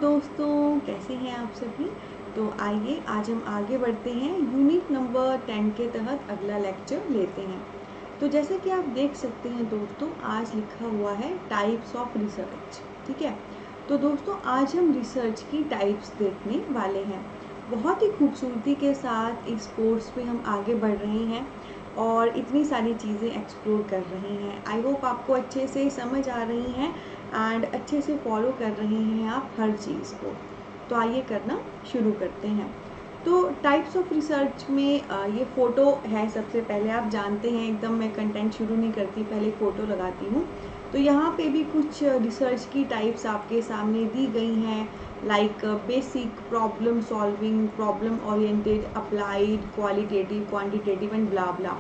दोस्तों, कैसे हैं आप सभी। तो आइए आज हम आगे बढ़ते हैं, यूनिट नंबर 10 के तहत अगला लेक्चर लेते हैं। तो जैसे कि आप देख सकते हैं दोस्तों, आज लिखा हुआ है टाइप्स ऑफ रिसर्च। ठीक है, तो दोस्तों आज हम रिसर्च की टाइप्स देखने वाले हैं। बहुत ही खूबसूरती के साथ इस कोर्स में हम आगे बढ़ रहे हैं और इतनी सारी चीज़ें एक्सप्लोर कर रहे हैं। आई होप आपको अच्छे से समझ आ रही हैं एंड अच्छे से फॉलो कर रहे हैं आप हर चीज़ को। तो आइए करना शुरू करते हैं। तो टाइप्स ऑफ रिसर्च में ये फ़ोटो है। सबसे पहले आप जानते हैं, एकदम मैं कंटेंट शुरू नहीं करती, पहले फ़ोटो लगाती हूँ। तो यहाँ पे भी कुछ रिसर्च की टाइप्स आपके सामने दी गई हैं, like basic, problem solving, problem oriented, applied, qualitative, quantitative and blah blah.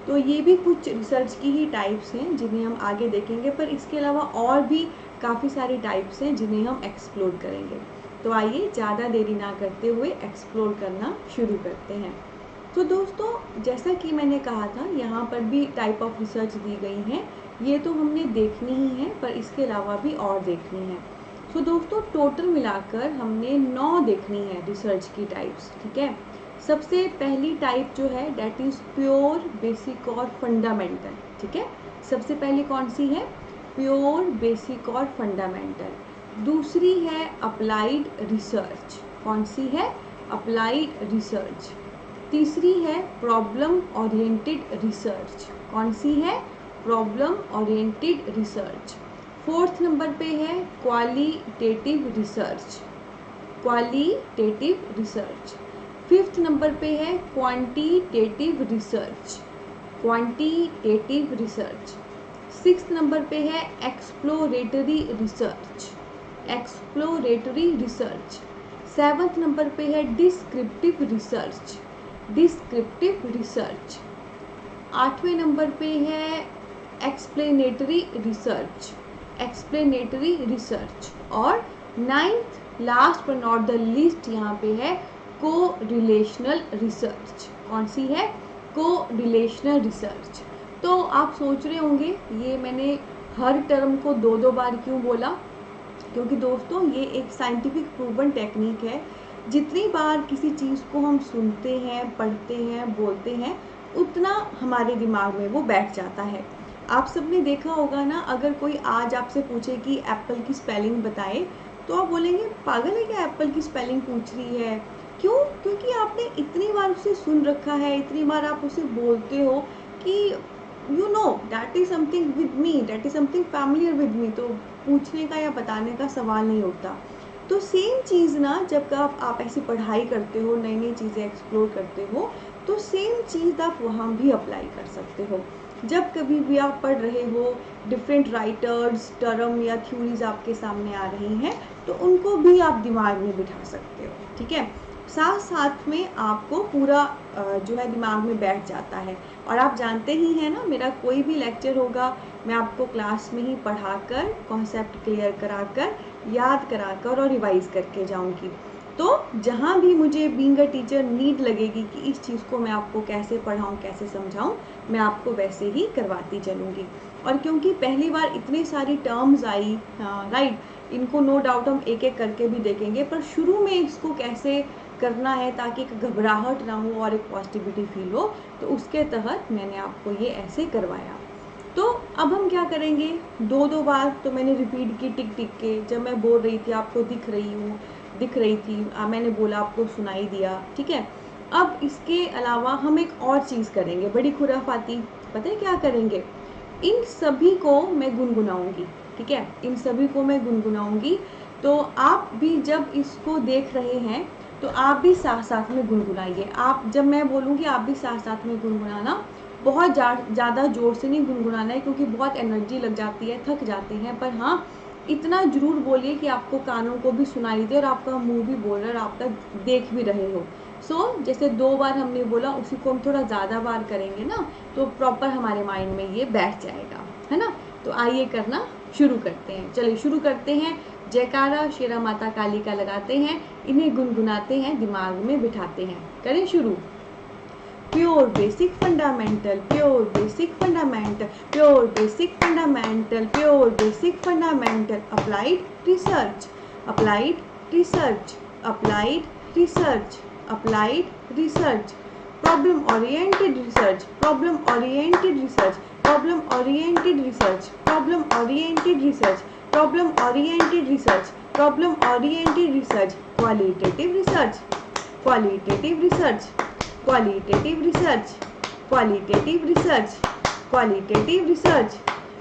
तो ये भी कुछ रिसर्च की ही टाइप्स हैं जिन्हें हम आगे देखेंगे, पर इसके अलावा और भी काफ़ी सारी टाइप्स हैं जिन्हें हम एक्सप्लोर करेंगे। तो आइए ज़्यादा देरी ना करते हुए एक्सप्लोर करना शुरू करते हैं। तो दोस्तों जैसा कि मैंने कहा था, यहाँ पर भी टाइप ऑफ रिसर्च दी गई हैं। ये तो हमने देखनी ही है, पर इसके अलावा भी और देखनी है। तो दोस्तों टोटल मिलाकर हमने 9 देखनी है रिसर्च की टाइप्स। ठीक है, सबसे पहली टाइप जो है डेट इज़ प्योर, बेसिक और फंडामेंटल। ठीक है, सबसे पहली कौन सी है? प्योर, बेसिक और फंडामेंटल। दूसरी है अप्लाइड रिसर्च। कौन सी है? Applied research. तीसरी है प्रॉब्लम ओरिएंटेड रिसर्च। कौन सी है? Problem oriented research. Fourth number पे है qualitative research. Qualitative research. Fifth number पे है quantitative research. Quantitative research. Sixth number पे है exploratory research. Exploratory research. Seventh number पे है डिस्क्रिप्टिव रिसर्च। Descriptive research. आठवें नंबर पे है एक्सप्लेनेटरी रिसर्च। Explanatory research. और नाइन्थ लास्ट पर नॉट द लीस्ट यहाँ पे है को रिलेशनल रिसर्च। कौन सी है? को रिलेशनल रिसर्च। तो आप सोच रहे होंगे ये मैंने हर टर्म को 2-2 बार क्यों बोला? क्योंकि दोस्तों ये एक साइंटिफिक प्रूवन टेक्निक है। जितनी बार किसी चीज़ को हम सुनते हैं, पढ़ते हैं, बोलते हैं, उतना हमारे दिमाग में वो बैठ जाता है। आप सबने देखा होगा ना, अगर कोई आज आपसे पूछे कि एप्पल की स्पेलिंग बताए, तो आप बोलेंगे पागल है क्या, एप्पल की स्पेलिंग पूछ रही है। क्यों? क्योंकि आपने इतनी बार उसे सुन रखा है, इतनी बार आप उसे बोलते हो कि you know that is something with me, that is something familiar with me. तो पूछने का या बताने का सवाल नहीं उठता। तो सेम चीज़ ना, जब आप ऐसी पढ़ाई करते हो, नई नई चीज़ें एक्सप्लोर करते हो, तो सेम चीज़ आप वहाँ भी अप्लाई कर सकते हो। जब कभी भी आप पढ़ रहे हो, डिफरेंट राइटर्स, टर्म या थ्योरीज आपके सामने आ रही हैं, तो उनको भी आप दिमाग में बिठा सकते हो। ठीक है, साथ साथ में आपको पूरा जो है दिमाग में बैठ जाता है। और आप जानते ही हैं ना, मेरा कोई भी लेक्चर होगा, मैं आपको क्लास में ही पढ़ाकर, कॉन्सेप्ट क्लियर कराकर, याद कराकर और रिवाइज करके जाऊंगी। तो जहाँ भी मुझे बीइंग अ टीचर नीड लगेगी कि इस चीज़ को मैं आपको कैसे पढ़ाऊँ, कैसे समझाऊँ, मैं आपको वैसे ही करवाती चलूँगी। और क्योंकि पहली बार इतनी सारी टर्म्स आई, राइट, इनको नो डाउट हम एक एक करके भी देखेंगे, पर शुरू में इसको कैसे करना है ताकि एक घबराहट ना हो और एक पॉजिटिविटी फील हो, तो उसके तहत मैंने आपको ये ऐसे करवाया। तो अब हम क्या करेंगे, 2-2 बार तो मैंने रिपीट की टिक टिक के। जब मैं बोल रही थी आपको दिख रही थी, मैंने बोला आपको सुनाई दिया। ठीक है, अब इसके अलावा हम एक और चीज़ करेंगे, बड़ी खुराफाती। पता है क्या करेंगे? इन सभी को मैं गुनगुनाऊंगी। ठीक है, इन सभी को मैं गुनगुनाऊंगी। तो आप भी जब इसको देख रहे हैं, तो आप भी साथ साथ में गुनगुनाइए। आप जब मैं बोलूँगी आप भी साथ साथ में गुनगुनाना। बहुत ज़्यादा ज़ोर से नहीं गुनगुनाना है, क्योंकि बहुत एनर्जी लग जाती है, थक जाते हैं। पर हाँ, इतना ज़रूर बोलिए कि आपको कानों को भी सुनाई दे और आपका मुंह भी बोल रहा है और आप तक देख भी रहे हो। जैसे 2 बार हमने बोला, उसी को हम थोड़ा ज़्यादा बार करेंगे ना, तो प्रॉपर हमारे माइंड में ये बैठ जाएगा, है ना। तो आइए करना शुरू करते हैं। चलिए शुरू करते हैं। जयकारा शेरा माता काली का लगाते हैं, इन्हें गुनगुनाते हैं, दिमाग में बिठाते हैं। करें शुरू। Pure basic fundamental, pure basic fundamental, pure basic fundamental, pure basic fundamental. Applied research, applied research, applied research, applied research, problem oriented research, problem oriented research, problem oriented research, problem oriented research, problem oriented research, problem oriented research, qualitative research, qualitative research, qualitative research, qualitative research, qualitative research,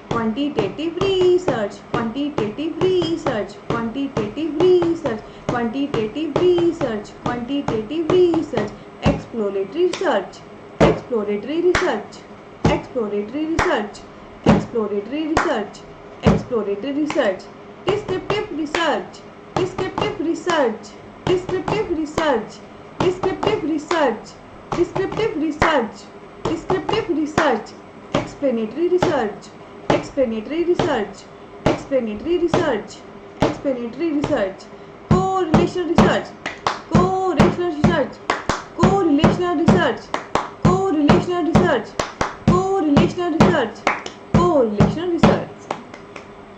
quantitative research, quantitative research, quantitative research, quantitative research, quantitative research, exploratory research, exploratory research, exploratory research, exploratory research, exploratory research, descriptive research, descriptive research, descriptive research, descriptive research, descriptive research, descriptive research, explanatory research, explanatory research, explanatory research, explanatory research, correlational research, correlational research, correlational research, correlational research, correlational research, correlational research।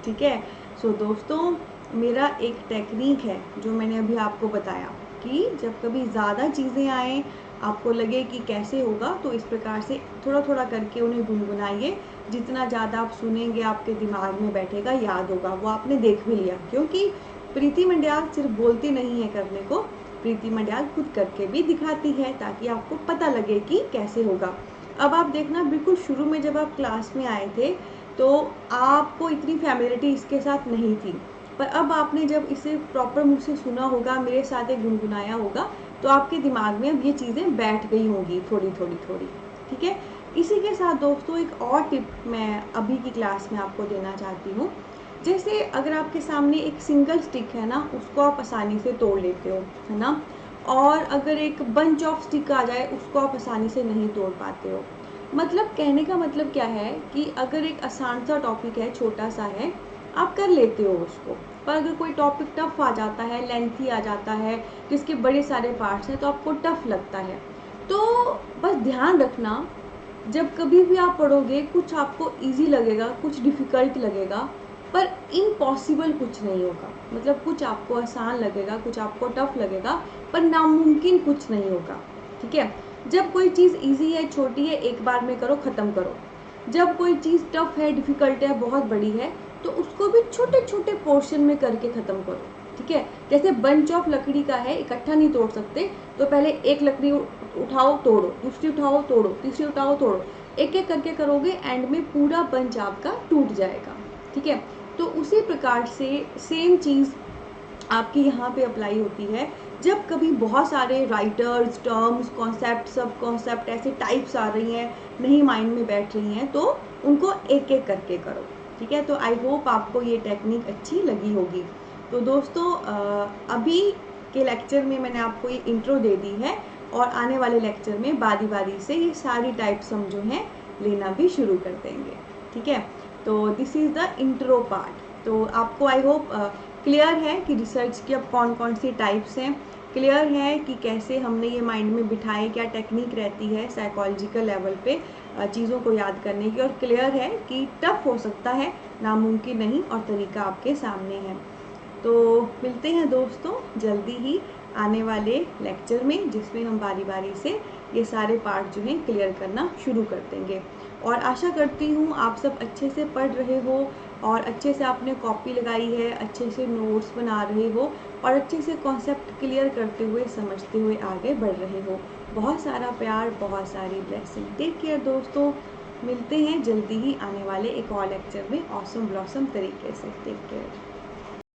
ठीक है। सो दोस्तों, मेरा एक technique है जो मैंने अभी आपको बताया कि जब कभी ज़्यादा चीज़ें आए, आपको लगे कि कैसे होगा, तो इस प्रकार से थोड़ा थोड़ा करके उन्हें गुनगुनाइए। जितना ज़्यादा आप सुनेंगे आपके दिमाग में बैठेगा, याद होगा। वो आपने देख भी लिया, क्योंकि प्रीति मंड्याल सिर्फ बोलती नहीं है करने को, प्रीति मंड्याल खुद करके भी दिखाती है, ताकि आपको पता लगे कि कैसे होगा। अब आप देखना, बिल्कुल शुरू में जब आप क्लास में आए थे तो आपको इतनी फैमिलिटी इसके साथ नहीं थी, पर अब आपने जब इसे प्रॉपर मुझसे सुना होगा, मेरे साथ एक गुनगुनाया होगा, तो आपके दिमाग में अब ये चीज़ें बैठ गई होंगी थोड़ी थोड़ी थोड़ी। ठीक है। इसी के साथ दोस्तों एक और टिप मैं अभी की क्लास में आपको देना चाहती हूँ। जैसे अगर आपके सामने एक सिंगल स्टिक है ना, उसको आप आसानी से तोड़ लेते हो, है ना, और अगर एक बंच ऑफ स्टिक आ जाए, उसको आप आसानी से नहीं तोड़ पाते हो। मतलब कहने का मतलब क्या है कि अगर एक आसान सा टॉपिक है, छोटा सा है, आप कर लेते हो उसको, पर अगर कोई टॉपिक टफ आ जाता है, लेंथी आ जाता है, जिसके बड़े सारे पार्ट्स हैं, तो आपको टफ लगता है। तो बस ध्यान रखना, जब कभी भी आप पढ़ोगे, कुछ आपको इजी लगेगा, कुछ डिफ़िकल्ट लगेगा, पर इम्पॉसिबल कुछ नहीं होगा। मतलब कुछ आपको आसान लगेगा, कुछ आपको टफ लगेगा, पर नामुमकिन कुछ नहीं होगा। ठीक है। जब कोई चीज़ इजी है, छोटी है, एक बार में करो, ख़त्म करो। जब कोई चीज़ टफ है, डिफ़िकल्ट है, बहुत बड़ी है, तो उसको भी छोटे छोटे पोर्शन में करके ख़त्म करो। ठीक है। जैसे बंच ऑफ लकड़ी का है, इकट्ठा नहीं तोड़ सकते, तो पहले एक लकड़ी उठाओ तोड़ो, दूसरी उठाओ तोड़ो, तीसरी उठाओ तोड़ो, एक एक करके करोगे, एंड में पूरा बंच आपका टूट जाएगा। ठीक है। तो उसी प्रकार से सेम चीज़ आपकी यहाँ पे अप्लाई होती है। जब कभी बहुत सारे राइटर्स, टर्म्स, कॉन्सेप्ट, सब कॉन्सेप्ट, ऐसे टाइप्स आ रही हैं, नहीं माइंड में बैठ रही हैं, तो उनको एक एक करके करो। ठीक है। तो आई होप आपको ये टेक्निक अच्छी लगी होगी। तो दोस्तों, अभी के लेक्चर में मैंने आपको ये इंट्रो दे दी है, और आने वाले लेक्चर में बारी बारी से ये सारी टाइप्स हम जो हैं लेना भी शुरू कर देंगे। ठीक है। तो this is the intro part. तो आपको आई होप क्लियर है कि रिसर्च की अब कौन कौन सी टाइप्स हैं, क्लियर है कि कैसे हमने ये माइंड में बिठाए, क्या टेक्निक रहती है साइकोलॉजिकल लेवल पे चीज़ों को याद करने की, और क्लियर है कि टफ हो सकता है, नामुमकिन नहीं, और तरीका आपके सामने है। तो मिलते हैं दोस्तों जल्दी ही आने वाले लेक्चर में, जिसमें हम बारी बारी से ये सारे पार्ट जो हैं क्लियर करना शुरू कर देंगे। और आशा करती हूँ आप सब अच्छे से पढ़ रहे हो, और अच्छे से आपने कॉपी लगाई है, अच्छे से नोट्स बना रहे हो, और अच्छे से कॉन्सेप्ट क्लियर करते हुए, समझते हुए आगे बढ़ रहे हो। बहुत सारा प्यार, बहुत सारी ब्लेसिंग। टेक केयर दोस्तों, मिलते हैं जल्दी ही आने वाले एक और लेक्चर में ऑसम ब्लॉसम तरीके से। Take care.